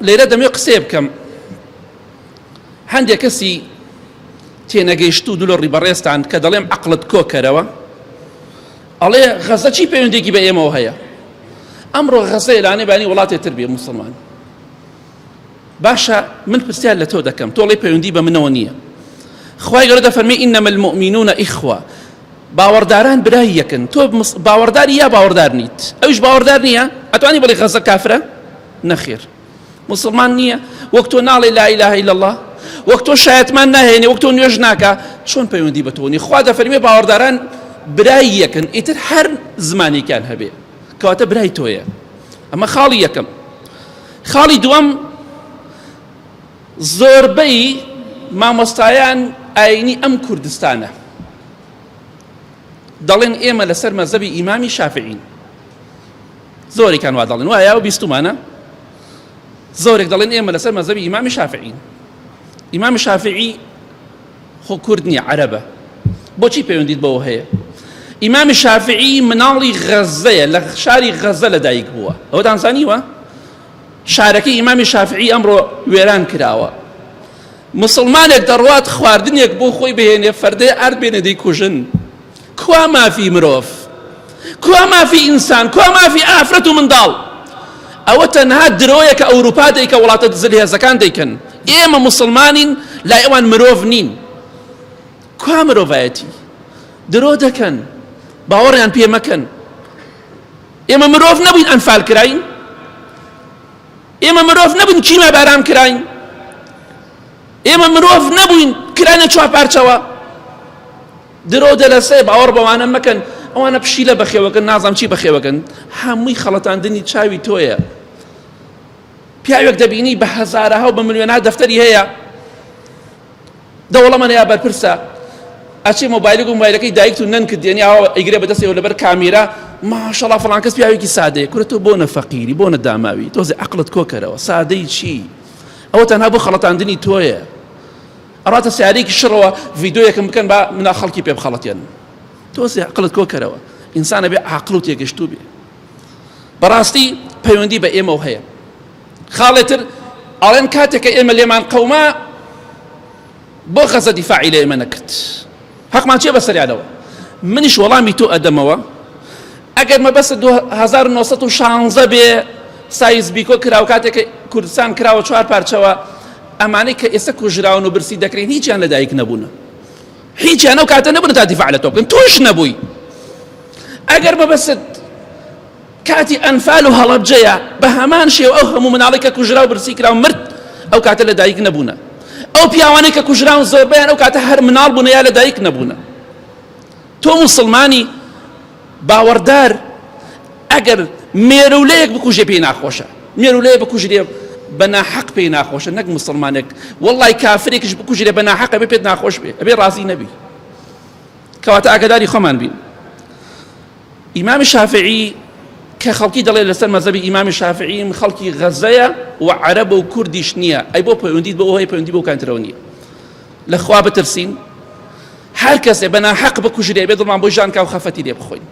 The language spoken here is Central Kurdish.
لێرە دەمێ قسێ بکەم هەندێک کەسی تێنەگەیشت و دوو لە ڕیبەڕێستان کە دەڵێم عەقڵت کۆکەرەوە ئەڵێ غەزە چی پەیوەندێکی بە ئێمەوە هەیە؟ ئەمڕۆ غەزە ئێلانەی بانی وڵاتێتر بێ موسڵمان. باشە من پرسیار لە تۆ دەکەم، تۆڵێ پەیوەندی بە منەوە نییە. خوای گەورە دەفەرمێ ئینەمە المؤمنون ئیخوە، باوەڕداران برای یەکن. تۆ باوەڕداری یا باوەڕدار نیت؟ ئەویش باوەڕدار نییە؟ ئەتوانی بڵێ غەزە کافرە؟ نەخێر. مسلمان نییە؟ وەک تۆ ناڵێ لا ئیلاهە ئیلا الله، وەک تۆ شایەتمان ناهێنێ، وەک تۆ نوێژ ناکە، چۆن پەیوەندی بە تۆ نییە؟ خوا دەفەرمێ باوەڕداران برای یەکن، ئیتر هەر زمانێکیان هەبێ کەواتە برای تۆیە. ئەمە خاڵی یەکەم. خاڵی دووەم، زۆربەی مامۆستایان ئاینی ئەم کوردستانە دەڵێن ئێمە لەسەر مەزهەبی ئیمامی شافعین. زۆرێکیان وا دەڵێن، وایە و بیستمانە زۆرێک دەڵێن ئێمە لەسەر مەزهەبی ئیمامی شافعین. ئیمامی شافعی خۆ کورد نییە، عەرەبە. بۆچی پەیوەندیت بەوە هەیە؟ ئیمامی شافعی مناڵی غەزەیە، لە شاری غەزە لەدایک بووە. ئەوە دانزانیوە؟ شارەکەی ئیمامی شافعی ئەمڕۆ وێران کراوە. مسلمانێک دەڕوات خواردنێک بۆ خۆی بهێنێ، فەردەی ئارد بێنێ دەیکوژن. کوا مافی مرۆڤ؟ کوا مافی ئینسان؟ کوا مافی ئافرەت و منداڵ؟ ئەوە تەنها درۆیە کە ئەوروپا دەیکە، وڵاتە جلێهێزەکان دەیکەن. ئێمە مسلمانین، لای ئەوان مرۆڤ نین. کوا مرۆڤایەتی؟ درۆ دەکەن، باوەڕیان پێ مەکەن. ئێمە مرۆڤ نەبووین ئەنفال کراین؟ ئێمە مرۆڤ نەبووین کیمە باران کراین؟ ئێمە مرۆڤ نەبووین کرانە چواپارچەوە؟ درۆ دەلەسێ، باوەڕ بەوانە مەکەن. ئەوانە پشیلە بەخێوەکەن، نازام چی بەخێوەکەن، هەمووی خەڵەتاندنی چاوی تۆیە. پیاوێک دەبینی بە هەزارەها و بە ملیۆنها دەفتەری هەیە، دەوڵەمەنە یا بەرپرسە، ئەچێ مۆبایلێک و مۆبایلەکەی دایکت و نەنکت دێنی ئەوە ئەیگرێ بەدەستەوە لەبەر کامیرا، ماشەڵڵا فڵان کەس پیاوێکی سادەیە. کورە تۆ بۆ نەفەقیری، بۆ نەداماوی، تۆزێ عەقڵت کۆکەرەوە. سادەی چی؟ ئەوە تەنها بۆ خەڵەتاندنی تۆیە. ئەڕاتە سیارەیەکی شڕەوە ڤیدۆیەکم بکەن با منا خەڵکی پێ بخەڵەتێن. تۆزێ عەقڵت کۆکەرەوە. ئینسانە بێ عاقڵ و تێگەشتوو بێ. بەڕاستی پەیوەندی بە ئێمەوە هەیە. خاڵێتر ئەڵێن کاتێککە ئێمە لێمان قەوما بۆ غەزە دیفاعی لە ئێمە نەکرد، حەقمان چێ بەسەریانەوە. منیش وەڵامی تۆ ئەدەمەوە، ئەگەر مەبەستە 1916 بێ سایز بیکۆ کراوە، کاتێککە کوردستان کراوە چوار پارچەوە، ئەمانەی کە ئێستا کوژراون و برسی دەکرێن هیچیان لەدایک نەبوونە، هیچیان ئەو کاتە نەبوون تا دیفاع لە تۆ بکەن، تۆش نەبووی. ئەگەر مەبەست کاتی ئەنفال و هەڵەبجەیە، بە هەمان شێوە ئەو هەموو مناڵی کە کوژرا و برسی کراو مرد، ئەو کاتە لەدایک نەبوونە. ئەو پیاوانەی کە کوژراون زۆربەیان ئەو کاتە هەر مناڵ بوونە یا لەدایک نەبوونە. تۆ مسلمانی باوەڕدار ئەگەر مێرولەیەک بکوژێ پێی ناخۆشە، مێرولەیە بکوژرێ بە ناحەق پێی ناخۆشە، نەک مسلمانێک وەڵڵای کافرێکش بکوژرێ بە ناحەق ئەبێ پێت ناخۆش بێ، ئەبێ ڕازی نەبی. کەواتە ئاگاداری خۆمان بین. ئیمامی شافعی کە خەڵکی دەڵێ لەسەر مەزهەبی ئیمامی شافعی خەڵکی غەزەیە و عەرەبە و کوردیش نییە، ئەی بۆ پەیوەندیت بە ئەوە هەیە، پەیوەندی بۆ کانترەوە نییە. لە خوا بترسین، هەر کەسێ بە ناحەق بکوژرێ بێ دڵمان بۆی ژان کا و خەفەتی لێ بخۆین.